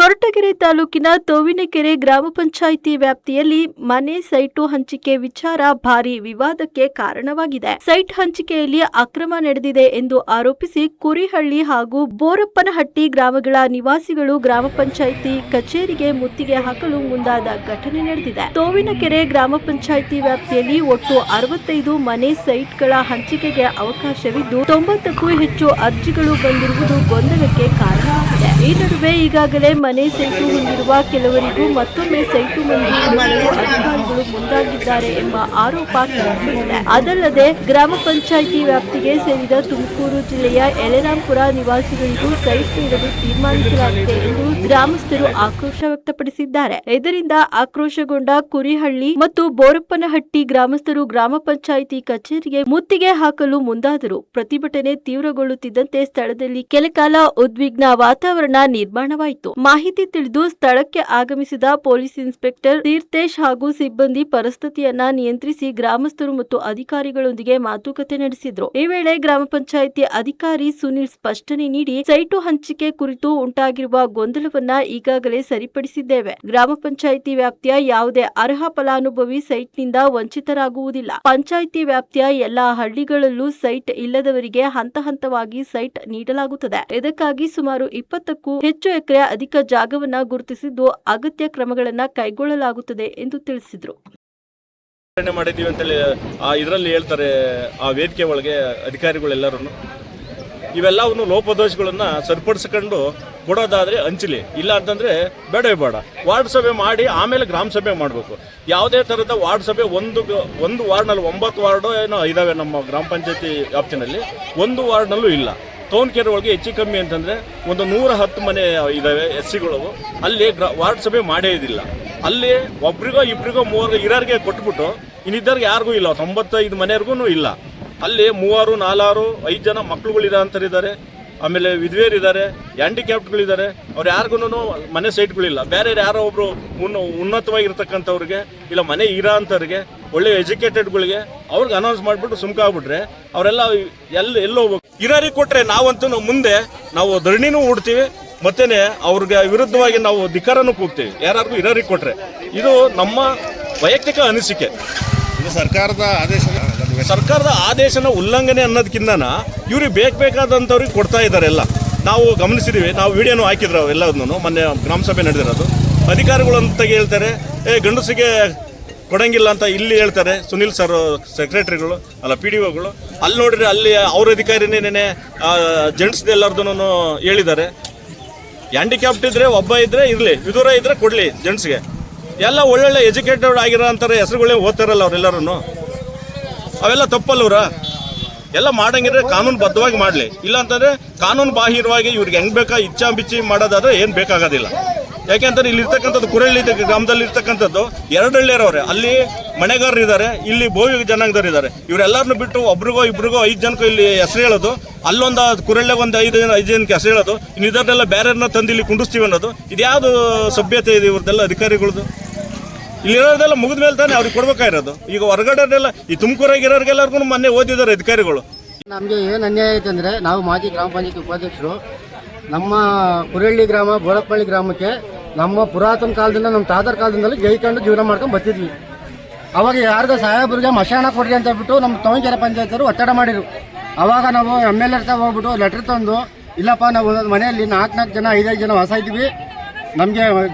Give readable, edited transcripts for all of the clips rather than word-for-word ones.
ಕೊರಟಗೆರೆ ತಾಲೂಕಿನ ತೋವಿನಕೆರೆ ಗ್ರಾಮ ಪಂಚಾಯಿತಿ ವ್ಯಾಪ್ತಿಯಲ್ಲಿ ಮನೆ ಸೈಟು ಹಂಚಿಕೆ ವಿಚಾರ ಭಾರೀ ವಿವಾದಕ್ಕೆ ಕಾರಣವಾಗಿದೆ. ಸೈಟ್ ಹಂಚಿಕೆಯಲ್ಲಿ ಅಕ್ರಮ ನಡೆದಿದೆ ಎಂದು ಆರೋಪಿಸಿ ಕುರಿಹಳ್ಳಿ ಹಾಗೂ ಬೋರಪ್ಪನಹಟ್ಟಿ ಗ್ರಾಮಗಳ ನಿವಾಸಿಗಳು ಗ್ರಾಮ ಪಂಚಾಯಿತಿ ಕಚೇರಿಗೆ ಮುತ್ತಿಗೆ ಹಾಕಲು ಮುಂದಾದ ಘಟನೆ ನಡೆದಿದೆ. ತೋವಿನಕೆರೆ ಗ್ರಾಮ ಪಂಚಾಯಿತಿ ವ್ಯಾಪ್ತಿಯಲ್ಲಿ ಒಟ್ಟು 65 ಮನೆ ಸೈಟ್ಗಳ ಹಂಚಿಕೆಗೆ ಅವಕಾಶವಿದ್ದು 90ಕ್ಕೂ ಹೆಚ್ಚು ಅರ್ಜಿಗಳು ಬಂದಿರುವುದು ಗೊಂದಲಕ್ಕೆ ಕಾರಣವಾಗಿದೆ. ಈ ನಡುವೆ ಈಗಾಗಲೇ ಮನೆ ಸೈಟು ಹೊಂದಿರುವ ಕೆಲವರಿಗೂ ಮತ್ತೊಮ್ಮೆ ಸೈಟು ಮಂಜೂರು ಮಾಡಲು ಅಧಿಕಾರಿಗಳು ಮುಂದಾಗಿದ್ದಾರೆ ಎಂಬ ಆರೋಪ ಕೇಳಿಬಂದಿದೆ. ಅದಲ್ಲದೆ ಗ್ರಾಮ ಪಂಚಾಯಿತಿ ವ್ಯಾಪ್ತಿಗೆ ಸೇರಿದ ತುಮಕೂರು ಜಿಲ್ಲೆಯ ಯಳರಾಂಪುರ ನಿವಾಸಿಗಳಿಗೂ ಸೈಟ್ ನೀಡಲು ತೀರ್ಮಾನಿಸಲಾಗಿದೆ ಎಂದು ಗ್ರಾಮಸ್ಥರು ಆಕ್ರೋಶ ವ್ಯಕ್ತಪಡಿಸಿದ್ದಾರೆ. ಇದರಿಂದ ಆಕ್ರೋಶಗೊಂಡ ಕುರಿಹಳ್ಳಿ ಮತ್ತು ಬೋರಪ್ಪನಹಟ್ಟಿ ಗ್ರಾಮಸ್ಥರು ಗ್ರಾಮ ಪಂಚಾಯಿತಿ ಕಚೇರಿಗೆ ಮುತ್ತಿಗೆ ಹಾಕಲು ಮುಂದಾದರು. ಪ್ರತಿಭಟನೆ ತೀವ್ರಗೊಳ್ಳುತ್ತಿದ್ದಂತೆ ಸ್ಥಳದಲ್ಲಿ ಕೆಲಕಾಲ ಉದ್ವಿಗ್ನ ವಾತಾವರಣ ನಿರ್ಮಾಣವಾಯಿತು. ಮಾಹಿತಿ ತಿಳಿದು ಸ್ಥಳಕ್ಕೆ ಆಗಮಿಸಿದ ಪೊಲೀಸ್ ಇನ್ಸ್ಪೆಕ್ಟರ್ ತೀರ್ಥೇಶ್ ಹಾಗೂ ಸಿಬ್ಬಂದಿ ಪರಿಸ್ಥಿತಿಯನ್ನ ನಿಯಂತ್ರಿಸಿ ಗ್ರಾಮಸ್ಥರು ಮತ್ತು ಅಧಿಕಾರಿಗಳೊಂದಿಗೆ ಮಾತುಕತೆ ನಡೆಸಿದ್ರು. ಈ ವೇಳೆ ಗ್ರಾಮ ಪಂಚಾಯಿತಿ ಅಧಿಕಾರಿ ಸುನಿಲ್ ಸ್ಪಷ್ಟನೆ ನೀಡಿ ಸೈಟು ಹಂಚಿಕೆ ಕುರಿತು ಉಂಟಾಗಿರುವ ಗೊಂದಲವನ್ನ ಈಗಾಗಲೇ ಸರಿಪಡಿಸಿದ್ದೇವೆ. ಗ್ರಾಮ ಪಂಚಾಯಿತಿ ವ್ಯಾಪ್ತಿಯ ಯಾವುದೇ ಅರ್ಹ ಫಲಾನುಭವಿ ಸೈಟ್ನಿಂದ ವಂಚಿತರಾಗುವುದಿಲ್ಲ. ಪಂಚಾಯಿತಿ ವ್ಯಾಪ್ತಿಯ ಎಲ್ಲಾ ಹಳ್ಳಿಗಳಲ್ಲೂ ಸೈಟ್ ಇಲ್ಲದವರಿಗೆ ಹಂತ ಹಂತವಾಗಿ ಸೈಟ್ ನೀಡಲಾಗುತ್ತದೆ. ಇದಕ್ಕಾಗಿ ಸುಮಾರು 20ಕ್ಕೂ ಹೆಚ್ಚು ಎಕರೆ ಅಧಿಕ ಜಾಗವನ್ನ ಗುರುತಿಸಿದ್ದು ಅಗತ್ಯ ಕ್ರಮಗಳನ್ನ ಕೈಗೊಳ್ಳಲಾಗುತ್ತದೆ ಎಂದು ತಿಳಿಸಿದರು. ಮಾಡಿದೀವಿ ಅಂತೇಳಿ ಇದರಲ್ಲಿ ಹೇಳ್ತಾರೆ. ಆ ವೇದಿಕೆ ಒಳಗೆ ಅಧಿಕಾರಿಗಳೆಲ್ಲರೂ ಇವೆಲ್ಲವನ್ನು ಲೋಪದೋಷಗಳನ್ನ ಸರಿಪಡಿಸಿಕೊಂಡು ಕೊಡೋದಾದ್ರೆ ಹಂಚಲಿ, ಇಲ್ಲ ಅಂತಂದ್ರೆ ಬೇಡವೇ ಬೇಡ. ವಾರ್ಡ್ ಸಭೆ ಮಾಡಿ ಆಮೇಲೆ ಗ್ರಾಮ ಸಭೆ ಮಾಡಬೇಕು. ಯಾವುದೇ ಥರದ ವಾರ್ಡ್ ಸಭೆ ಒಂದು ವಾರ್ಡ್ನಲ್ಲಿ 9 ವಾರ್ಡು ಏನೋ ಇದಾವೆ ನಮ್ಮ ಗ್ರಾಮ ಪಂಚಾಯತಿ ವ್ಯಾಪ್ತಿನಲ್ಲಿ, ಒಂದು ವಾರ್ಡ್ನಲ್ಲೂ ಇಲ್ಲ. ತೋವಿನಕೆರೆ ಒಳಗೆ ಹೆಚ್ಚು ಕಮ್ಮಿ ಅಂತಂದರೆ ಒಂದು 110 ಮನೆ ಇದ್ದಾವೆ ಎಸ್ಸಿಗಳು. ಅಲ್ಲಿ ವಾರ್ಡ್ ಸಭೆ ಮಾಡೇ ಇದಿಲ್ಲ. ಅಲ್ಲಿ ಒಬ್ರಿಗೋ ಇಬ್ರಿಗೋ 3 ಇರೋರಿಗೆ ಕೊಟ್ಬಿಟ್ಟು ಇನ್ನಿದ್ದರಿಗೆ ಯಾರಿಗೂ ಇಲ್ಲ. 95 ಮನೆಯವ್ರಿಗೂ ಇಲ್ಲ. ಅಲ್ಲಿ 3, 4, 5 ಜನ ಮಕ್ಳುಗಳಿದ್ದಾರೆ, ಆಮೇಲೆ ವಿಧವೆಯರಿದ್ದಾರೆ, ಹ್ಯಾಂಡಿಕ್ಯಾಪ್ಟ್ಗಳಿದ್ದಾರೆ. ಅವ್ರು ಯಾರಿಗೂ ಮನೆ ಸೈಟ್ಗಳಿಲ್ಲ. ಬೇರೆ ಯಾರೋ ಒಬ್ರು ಉನ್ನತವಾಗಿರ್ತಕ್ಕಂಥವ್ರಿಗೆ ಇಲ್ಲ ಮನೆ ಇರೋ ಅಂಥವ್ರಿಗೆ ಒಳ್ಳೆ ಎಜುಕೇಟೆಡ್ಗಳಿಗೆ ಅವ್ರಿಗೆ ಅನೌನ್ಸ್ ಮಾಡಿಬಿಟ್ಟು ಸುಮ್ಕ ಆಗ್ಬಿಟ್ರೆ ಅವರೆಲ್ಲ ಎಲ್ಲೋ ಇರೋರಿಗೆ ಕೊಟ್ರೆ ನಾವಂತೂ ಮುಂದೆ ನಾವು ಧರಣಿನೂ ಹೂಡ್ತೀವಿ, ಮತ್ತೇನೆ ಅವ್ರಿಗೆ ವಿರುದ್ಧವಾಗಿ ನಾವು ಧಿಕ್ಕಾರನೂ ಕೂಗ್ತೀವಿ. ಯಾರಿಗೂ ಇರೋರಿಗೆ ಕೊಟ್ರೆ ಇದು ನಮ್ಮ ವೈಯಕ್ತಿಕ ಅನಿಸಿಕೆ. ಇದು ಸರ್ಕಾರದ ಆದೇಶನ ಉಲ್ಲಂಘನೆ ಅನ್ನೋದಕ್ಕಿಂತ ಇವ್ರಿಗೆ ಬೇಕಾದಂಥವ್ರಿಗೆ ಕೊಡ್ತಾ ಇದ್ದಾರೆ. ಎಲ್ಲ ನಾವು ಗಮನಿಸಿದೀವಿ, ನಾವು ವಿಡಿಯೋನು ಹಾಕಿದ್ರು ಎಲ್ಲದನ್ನು. ಮೊನ್ನೆ ಗ್ರಾಮ ಸಭೆ ನಡೆದಿರೋದು. ಅಧಿಕಾರಿಗಳು ಅಂತ ಹೇಳ್ತಾರೆ ಗಂಡಸಿಗೆ ಕೊಡಂಗಿಲ್ಲ ಅಂತ ಇಲ್ಲಿ ಹೇಳ್ತಾರೆ. ಸುನಿಲ್ ಸರ್ ಸೆಕ್ರೆಟರಿಗಳು ಅಲ್ಲ PDOಗಳು ಅಲ್ಲಿ ನೋಡಿದ್ರೆ ಅಲ್ಲಿ ಅವ್ರ ಅಧಿಕಾರಿನೇ ಜೆಂಟ್ಸ್ದು ಎಲ್ಲರದೂ ಹೇಳಿದ್ದಾರೆ. ಹ್ಯಾಂಡಿಕ್ಯಾಪ್ಟ್ ಇದ್ರೆ ಒಬ್ಬ ಇದ್ರೆ ಇರಲಿ, ವಿದೂರ ಇದ್ರೆ ಕೊಡಲಿ ಜೆಂಟ್ಸ್ಗೆ. ಎಲ್ಲ ಒಳ್ಳೊಳ್ಳೆ ಎಜುಕೇಟೆಡ್ ಆಗಿರೋ ಅಂತಾರೆ ಹೆಸರುಗಳೇ ಓದ್ತಾರಲ್ಲ ಅವರೆಲ್ಲರೂ. ಅವೆಲ್ಲ ತಪ್ಪಲ್ಲವ್ರ ಎಲ್ಲ ಮಾಡಂಗಿದ್ರೆ ಕಾನೂನು ಬದ್ಧವಾಗಿ ಮಾಡಲಿ. ಇಲ್ಲ ಅಂತಂದರೆ ಕಾನೂನು ಬಾಹಿರವಾಗಿ ಇವ್ರಿಗೆ ಹೆಂಗೆ ಬೇಕಾ ಇಚ್ಛಾಂಬಿಚ್ಚಿ ಮಾಡೋದಾದ್ರೆ ಏನು ಬೇಕಾಗೋದಿಲ್ಲ. ಯಾಕೆಂತಂದ್ರೆ ಇಲ್ಲಿ ಇರ್ತಕ್ಕಂಥದ್ದು ಕುರಳ್ಳಿ ಗ್ರಾಮದಲ್ಲಿ ಇರ್ತಕ್ಕಂಥದ್ದು 2 ಹಳ್ಳಿಯರವ್ರೆ. ಅಲ್ಲಿ ಮನೆಗಾರರು ಇದ್ದಾರೆ, ಇಲ್ಲಿ ಬೋವಿ ಜನಾಂಗದವ್ರು ಇದ್ದಾರೆ. ಇವರೆಲ್ಲರನ್ನು ಬಿಟ್ಟು ಒಬ್ರಿಗೋ ಇಬ್ರಿಗೋ 5 ಜನಕ್ಕೂ ಇಲ್ಲಿ ಹೆಸರು ಹೇಳೋದು, ಅಲ್ಲೊಂದು ಕುರಳ್ಳಿಗೆ ಒಂದು 5 ಜನಕ್ಕೆ ಹೆಸರು ಹೇಳೋದು, ಇನ್ನು ಇದರನ್ನೆಲ್ಲ ಬೇರೆಯವ್ರನ್ನ ತಂದು ಇಲ್ಲಿ ಕುಂಡಿಸ್ತೀವಿ ಅನ್ನೋದು ಇದ್ಯಾವುದು ಸಭ್ಯತೆ ಇದೆ ಇವ್ರದ್ದೆಲ್ಲ ಅಧಿಕಾರಿಗಳದ್ದು? ಇಲ್ಲಿರೋದೆಲ್ಲ ಮುಗಿದ ಮೇಲೆ ತಾನೇ ಅವ್ರಿಗೆ ಕೊಡ್ಬೇಕಾಗಿರೋದು. ಈಗ ಹೊರಗಡೆಲ್ಲ ಈ ತುಮಕೂರಾಗಿರೋರಿಗೆಲ್ಲರಿಗೂ ಮೊನ್ನೆ ಓದಿದ್ದಾರೆ ಅಧಿಕಾರಿಗಳು. ನಮಗೆ ಏನು ಅನ್ಯಾಯ ಐತೆ ಅಂದರೆ, ನಾವು ಮಾಜಿ ಗ್ರಾಮ ಪಂಚಾಯತಿ ಉಪಾಧ್ಯಕ್ಷರು, ನಮ್ಮ ಕುರಳ್ಳಿ ಗ್ರಾಮ ಬೋರಪ್ಪಳ್ಳಿ ಗ್ರಾಮಕ್ಕೆ ನಮ್ಮ ಪುರಾತನ ಕಾಲದಿಂದ ನಮ್ಮ ತಾತರ ಕಾಲದಿಂದಲೂ ಜೈಕೊಂಡು ಜೀವನ ಮಾಡ್ಕೊಂಡು ಬರ್ತಿದ್ವಿ. ಅವಾಗ ಯಾರಿಗೂ ಸಾಹೇಬ್ರಿಗೆ ಮಶಾಣ ಕೊಡ್ರಿ ಅಂತ ಹೇಳ್ಬಿಟ್ಟು ನಮ್ಮ ತೋವಿನಕೆರೆ ಪಂಚಾಯತರು ಒತ್ತಡ ಮಾಡಿರು. ಅವಾಗ ನಾವು MLA ಹತ್ರ ಹೋಗ್ಬಿಟ್ಟು ಲೆಟ್ರ್ ತಂದು, ಇಲ್ಲಪ್ಪ ನಾವು ಮನೆಯಲ್ಲಿ 4 ಜನ 5 ಜನ ವಾಸ ಇದ್ದೀವಿ, ನಮಗೆ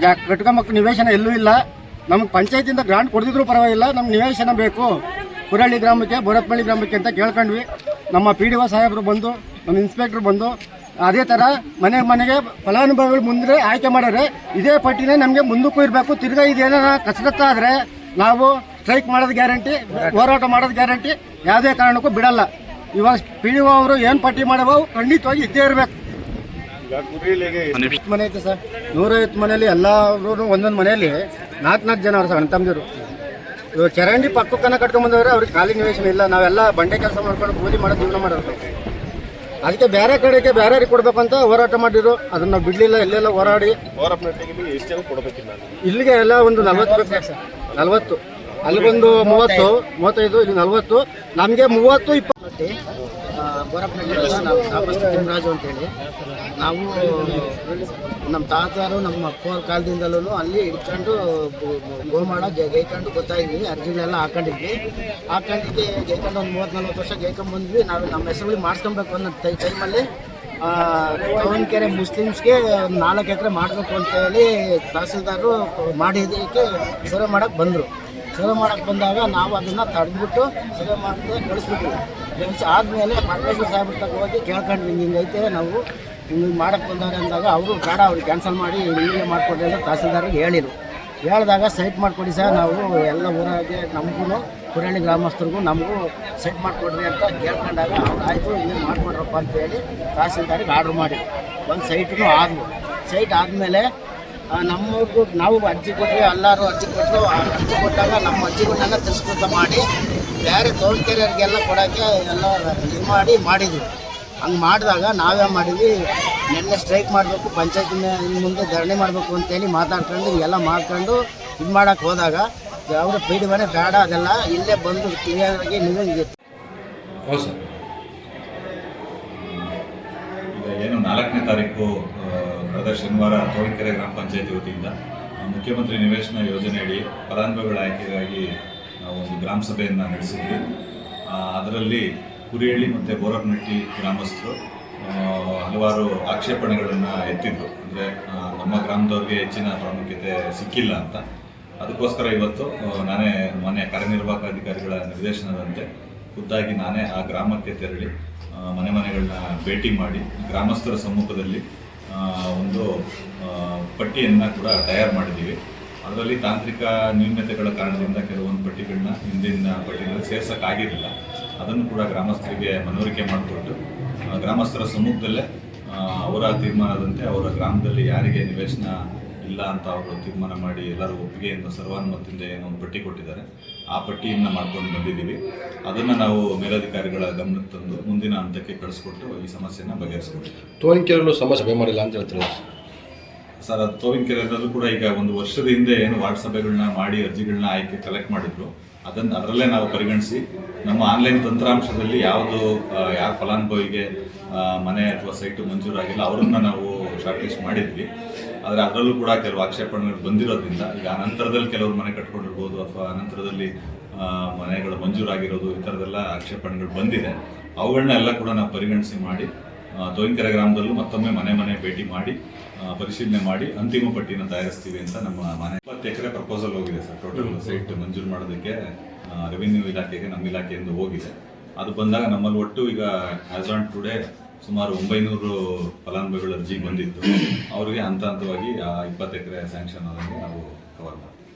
ಕಟ್ಕೊಂಬಕ್ಕೆ ನಿವೇಶನ ಎಲ್ಲೂ ಇಲ್ಲ, ನಮಗೆ ಪಂಚಾಯತಿಯಿಂದ ಗ್ರಾಂಟ್ ಕೊಡ್ದಿದ್ರು ಪರವಾಗಿಲ್ಲ, ನಮ್ಗೆ ನಿವೇಶನ ಬೇಕು ಕುರಳ್ಳಿ ಗ್ರಾಮಕ್ಕೆ ಬೋರಪ್ಪಳ್ಳಿ ಗ್ರಾಮಕ್ಕೆ ಅಂತ ಕೇಳ್ಕೊಂಡ್ವಿ. ನಮ್ಮ PDO ಸಾಹೇಬರು ಬಂದು, ನಮ್ಮ ಇನ್ಸ್ಪೆಕ್ಟ್ರು ಬಂದು ಅದೇ ಥರ ಮನೆಗೆ ಫಲಾನುಭವಿಗಳು ಮುಂದೆ ಆಯ್ಕೆ ಮಾಡ್ಯಾರೆ. ಇದೇ ಪಟ್ಟಿನೇ ನಮಗೆ ಮುಂದಕ್ಕೂ ಇರಬೇಕು. ತಿರ್ಗಾ ಇದೇನಾರ ಕಸರತ್ತಾದರೆ ನಾವು ಸ್ಟ್ರೈಕ್ ಮಾಡೋದು ಗ್ಯಾರಂಟಿ, ಹೋರಾಟ ಮಾಡೋದು ಗ್ಯಾರಂಟಿ, ಯಾವುದೇ ಕಾರಣಕ್ಕೂ ಬಿಡಲ್ಲ. ಇವಾಗ PDO ಅವರು ಏನು ಪಟ್ಟಿ ಮಾಡಬೋ ಖಂಡಿತವಾಗಿ ಇದ್ದೇ ಇರಬೇಕು. ಮನೆ ಐತೆ ಸರ್, 150 ಮನೆಯಲ್ಲಿ ಎಲ್ಲರೂ ಒಂದೊಂದು ಮನೆಯಲ್ಲಿ 4 ಜನ ಅವ್ರು ಸರ್ ಅಣ್ಣ ತಮ್ಮದಿರು. ಇವಾಗ ಚರಂಡಿ ಪಕ್ಕಕ್ಕನ್ನ ಕಟ್ಕೊಂಡ್ಬಂದವ್ರೆ, ಅವ್ರಿಗೆ ಖಾಲಿ ನಿವೇಶನ ಇಲ್ಲ. ನಾವೆಲ್ಲ ಬಂಡೆ ಕೆಲಸ ಮಾಡ್ಕೊಂಡು ಕೂಲಿ ಮಾಡೋದು ಜೀವನ ಮಾಡೋದು. ಅದಕ್ಕೆ ಬೇರೆ ಕಡೆಗೆ ಬೇರೆಯವ್ರಿಗೆ ಕೊಡ್ಬೇಕು ಅಂತ ಹೋರಾಟ ಮಾಡಿದ್ರು. ಅದನ್ನ ನಾವು ಬಿಡ್ಲಿಲ್ಲ. ಎಲ್ಲೆಲ್ಲ ಹೋರಾಡಿ ಇಲ್ಲಿಗೆ ಎಲ್ಲ ಒಂದು 40 ಬೇಕು ಸರ್. 40 ಅಲ್ಲಿಗೊಂದು 30, 35, ಇಲ್ಲಿ 40. ನಮಗೆ 30, 20 ಬೋರಪ್ಪನಹಳ್ಳಿಯಿಂದ ನಾವು ಸಾಪಸ್ತು ತಿಮ್ಮರಾಜು ಅಂತೇಳಿ. ನಾವು ನಮ್ಮ ತಾತರು ನಮ್ಮ ಅಪ್ಪವ್ರ ಕಾಲದಿಂದಲೂ ಅಲ್ಲಿ ಇಟ್ಕೊಂಡು ಗೋಮಾಳ ಗೈಕೊಂಡು ಗೊತ್ತಾಯಿದ್ವಿ, ಅರ್ಜಿಗಳೆಲ್ಲ ಹಾಕೊಂಡಿದ್ವಿ. ಗೈಕೊಂಡು ಒಂದು 30-40 ವರ್ಷ ಗೈಕೊಂಡ್ಬಂದ್ವಿ. ನಾವು ನಮ್ಮ ಹೆಸರುಗಳು ಮಾಡಿಸ್ಕೊಬೇಕು ಅನ್ನೋ ಟೈಮಲ್ಲಿ ಕವನ್ಕೆರೆ ಮುಸ್ಲಿಮ್ಸ್ಗೆ 4 ಎಕರೆ ಮಾಡಬೇಕು ಅಂತೇಳಿ ತಹಸೀಲ್ದಾರರು ಮಾಡಿದ್ದಕ್ಕೆ ಸರ್ವೆ ಮಾಡೋಕ್ಕೆ ಬಂದರು. ಸರ್ವೆ ಮಾಡೋಕ್ಕೆ ಬಂದಾಗ ನಾವು ಅದನ್ನು ತಡೆದ್ಬಿಟ್ಟು ಸರ್ವೆ ಮಾಡಿದ್ರೆ ಕಳಿಸ್ಬಿಟ್ವಿ. ಆದಮೇಲೆ ಪರಮೇಶ್ವರ್ ಸಾಹೇಬ್ರ ತಕ್ಕ ಹೋಗಿ ಕೇಳ್ಕೊಂಡ್ವಿ, ಹಿಂಗೈತೆ ನಾವು ಹಿಂಗೆ ಮಾಡೋಕ್ಕೆ ಬಂದವ್ರೆ ಅಂದಾಗ ಅವರು ಬೇಡ ಅವ್ರಿಗೆ ಕ್ಯಾನ್ಸಲ್ ಮಾಡಿ ಹಿಂಗೆ ಮಾಡಿಕೊಡ್ರಿ ಅಂತ ತಹಸೀಲ್ದಾರಿಗೆ ಹೇಳಿದಾಗ ಸೈಟ್ ಮಾಡಿಕೊಡಿ ಸರ್, ನಾವು ಎಲ್ಲ ಊರಾಗೆ ನಮಗೂ ಕುರಳ್ಳಿ ಗ್ರಾಮಸ್ಥರಿಗೂ ನಮಗೂ ಸೈಟ್ ಮಾಡಿಕೊಡ್ರಿ ಅಂತ ಕೇಳ್ಕೊಂಡಾಗ ಅವ್ರು ಆಯಿತು ಹಿಂಗೆ ಮಾಡಿಕೊಡ್ರಪ್ಪ ಅಂತೇಳಿ ತಹಸೀಲ್ದಾರಿಗೆ ಆರ್ಡ್ರ್ ಮಾಡಿ ಒಂದು ಸೈಟೂ ಆದವು. ಸೈಟ್ ಆದಮೇಲೆ ನಮಗೂ ನಾವು ಅರ್ಜಿ ಕೊಟ್ಟರೆ ಎಲ್ಲರೂ ಅರ್ಜಿ ಕೊಟ್ಟರು. ಅರ್ಜಿ ಕೊಟ್ಟಾಗ ನಮ್ಮ ಅರ್ಜಿಗಳನ್ನೆಲ್ಲ ತಿರಸ್ಕೃತ ಮಾಡಿ ಬೇರೆ ತೋಟಕೆರೆಯವ್ರಿಗೆಲ್ಲ ಕೊಡೋಕ್ಕೆ ಎಲ್ಲ ಇದು ಮಾಡಿದ್ವಿ. ಹಂಗೆ ಮಾಡಿದಾಗ ನಾವೇ ಮಾಡಿದ್ವಿ, ನೆನ್ನೆ ಸ್ಟ್ರೈಕ್ ಮಾಡಬೇಕು, ಪಂಚಾಯತಿ ಮುಂದೆ ಧರಣಿ ಮಾಡಬೇಕು ಅಂತೇಳಿ ಮಾತಾಡ್ಕೊಂಡು ಹಿಂಗೆಲ್ಲ ಮಾಡ್ಕೊಂಡು ಇದು ಮಾಡೋಕ್ಕೆ ಹೋದಾಗ ಅವರು ಪೀಡಿ ಮನೆ ಬೇಡ, ಅದೆಲ್ಲ ಇಲ್ಲೇ ಬಂದು ಕ್ಲಿಯರಾಗಿ ನೀವೇ ಹೌದು ಸರ್. ಈಗ ಏನು 4ನೇ ತಾರೀಕು ಕಳೆದ ಶನಿವಾರ ತೋಟಕೆರೆ ಗ್ರಾಮ ಪಂಚಾಯತಿ ವತಿಯಿಂದ ಮುಖ್ಯಮಂತ್ರಿ ನಿವೇಶನ ಯೋಜನೆಯಡಿ ಫಲಾನುಭವಿಗಳ ಆಯ್ಕೆಗಾಗಿ ನಾವು ಒಂದು ಗ್ರಾಮ ಸಭೆಯನ್ನು ನಡೆಸಿದ್ವಿ. ಅದರಲ್ಲಿ ಕುರಿಹಳ್ಳಿ ಮತ್ತು ಬೋರಪ್ಪನಹಳ್ಳಿ ಗ್ರಾಮಸ್ಥರು ಹಲವಾರು ಆಕ್ಷೇಪಣೆಗಳನ್ನು ಎತ್ತಿದ್ರು. ಅಂದರೆ ನಮ್ಮ ಗ್ರಾಮದವ್ರಿಗೆ ಹೆಚ್ಚಿನ ಪ್ರಾಮುಖ್ಯತೆ ಸಿಕ್ಕಿಲ್ಲ ಅಂತ. ಅದಕ್ಕೋಸ್ಕರ ಇವತ್ತು ನಾನೇ ಮಾನ್ಯ ಕಾರ್ಯನಿರ್ವಾಹಕ ಅಧಿಕಾರಿಗಳ ನಿರ್ದೇಶನದಂತೆ ಖುದ್ದಾಗಿ ನಾನೇ ಆ ಗ್ರಾಮಕ್ಕೆ ತೆರಳಿ ಮನೆಗಳನ್ನ ಭೇಟಿ ಮಾಡಿ ಗ್ರಾಮಸ್ಥರ ಸಮ್ಮುಖದಲ್ಲಿ ಒಂದು ಪಟ್ಟಿಯನ್ನು ಕೂಡ ತಯಾರು ಮಾಡಿದ್ದೀವಿ. ಅದರಲ್ಲಿ ತಾಂತ್ರಿಕ ನ್ಯೂನತೆಗಳ ಕಾರಣದಿಂದ ಕೆಲವೊಂದು ಪಟ್ಟಿಗಳನ್ನ ಹಿಂದಿನ ಪಟ್ಟಿಗಳಲ್ಲಿ ಸೇರ್ಸೋಕ್ಕಾಗಿರಲಿಲ್ಲ. ಅದನ್ನು ಕೂಡ ಗ್ರಾಮಸ್ಥರಿಗೆ ಮನವರಿಕೆ ಮಾಡಿಕೊಟ್ಟು ಗ್ರಾಮಸ್ಥರ ಸಮ್ಮುಖದಲ್ಲೇ ಅವರ ತೀರ್ಮಾನದಂತೆ ಅವರ ಗ್ರಾಮದಲ್ಲಿ ಯಾರಿಗೆ ನಿವೇಶನ ಇಲ್ಲ ಅಂತ ಅವರು ತೀರ್ಮಾನ ಮಾಡಿ ಎಲ್ಲರೂ ಒಪ್ಪಿಗೆಯಿಂದ ಸರ್ವಾನುಮತದಿಂದ ಏನೋ ಒಂದು ಪಟ್ಟಿ ಕೊಟ್ಟಿದ್ದಾರೆ, ಆ ಪಟ್ಟಿಯನ್ನು ಮಾಡ್ಕೊಂಡು ಬಂದಿದ್ದೀವಿ. ಅದನ್ನು ನಾವು ಮೇಲಧಿಕಾರಿಗಳ ಗಮನಕ್ಕೆ ತಂದು ಮುಂದಿನ ಹಂತಕ್ಕೆ ಕಳಿಸ್ಕೊಟ್ಟು ಈ ಸಮಸ್ಯೆನ ಬಗೆಹರಿಸ್ಕೊಡ್ತೀವಿ. ತೋರಿಕೆರಲ್ಲೂ ಸಮಸ್ಯೆ ಮಾಡಿಲ್ಲ ಅಂತ ಹೇಳ್ತೀವಿ ಸರ್. ಅದು ತೋವಿನಕೆರೆಯಲ್ಲೂ ಕೂಡ ಈಗ ಒಂದು ವರ್ಷದ ಹಿಂದೆ ಏನು ವಾರ್ಡ್ ಸಭೆಗಳನ್ನ ಮಾಡಿ ಅರ್ಜಿಗಳನ್ನ ಆಯ್ಕೆ ಕಲೆಕ್ಟ್ ಮಾಡಿದ್ರು, ಅದರಲ್ಲೇ ನಾವು ಪರಿಗಣಿಸಿ ನಮ್ಮ ಆನ್ಲೈನ್ ತಂತ್ರಾಂಶದಲ್ಲಿ ಯಾವುದು ಯಾರ ಫಲಾನುಭವಿಗೆ ಮನೆ ಅಥವಾ ಸೈಟು ಮಂಜೂರಾಗಿಲ್ಲ ಅವರನ್ನು ನಾವು ಶಾರ್ಟ್ ಲಿಸ್ಟ್ ಮಾಡಿದ್ವಿ. ಆದರೆ ಅದರಲ್ಲೂ ಕೂಡ ಕೆಲವು ಆಕ್ಷೇಪಣೆಗಳು ಬಂದಿರೋದ್ರಿಂದ ಈಗ ಅನಂತರದಲ್ಲಿ ಕೆಲವರು ಮನೆ ಕಟ್ಕೊಂಡಿರ್ಬೋದು ಅಥವಾ ಅನಂತರದಲ್ಲಿ ಮನೆಗಳು ಮಂಜೂರಾಗಿರೋದು ಈ ಥರದ್ದೆಲ್ಲ ಆಕ್ಷೇಪಣೆಗಳು ಬಂದಿದೆ. ಅವುಗಳನ್ನ ಎಲ್ಲ ಕೂಡ ನಾವು ಪರಿಗಣಿಸಿ ಮಾಡಿ ತೋವಿನಕೆರೆ ಗ್ರಾಮದಲ್ಲೂ ಮತ್ತೊಮ್ಮೆ ಮನೆ ಭೇಟಿ ಮಾಡಿ ಪರಿಶೀಲನೆ ಮಾಡಿ ಅಂತಿಮ ಪಟ್ಟಿನ ತಯಾರಿಸ್ತೀವಿ ಅಂತ ನಮ್ಮ ಮನೆ 20 ಎಕರೆ ಪ್ರಪೋಸಲ್ ಹೋಗಿದೆ ಸರ್. ಟೋಟಲ್ ಸೈಟ್ ಮಂಜೂರು ಮಾಡೋದಕ್ಕೆ ರೆವಿನ್ಯೂ ಇಲಾಖೆಗೆ ನಮ್ಮ ಇಲಾಖೆಯಿಂದ ಹೋಗಿದೆ. ಅದು ಬಂದಾಗ ನಮ್ಮಲ್ಲಿ ಒಟ್ಟು ಈಗ ಆಸ್ ಆನ್ ಟುಡೇ ಸುಮಾರು 900 ಫಲಾನುಭವಿಗಳ ಅರ್ಜಿ ಬಂದಿತ್ತು. ಅವರಿಗೆ ಹಂತವಾಗಿ ಆ 20 ಎಕರೆ ಸ್ಯಾಂಕ್ಷನ್ ಆದಂಗೆ ನಾವು ಕವರ್ ಮಾಡ್ತೀವಿ.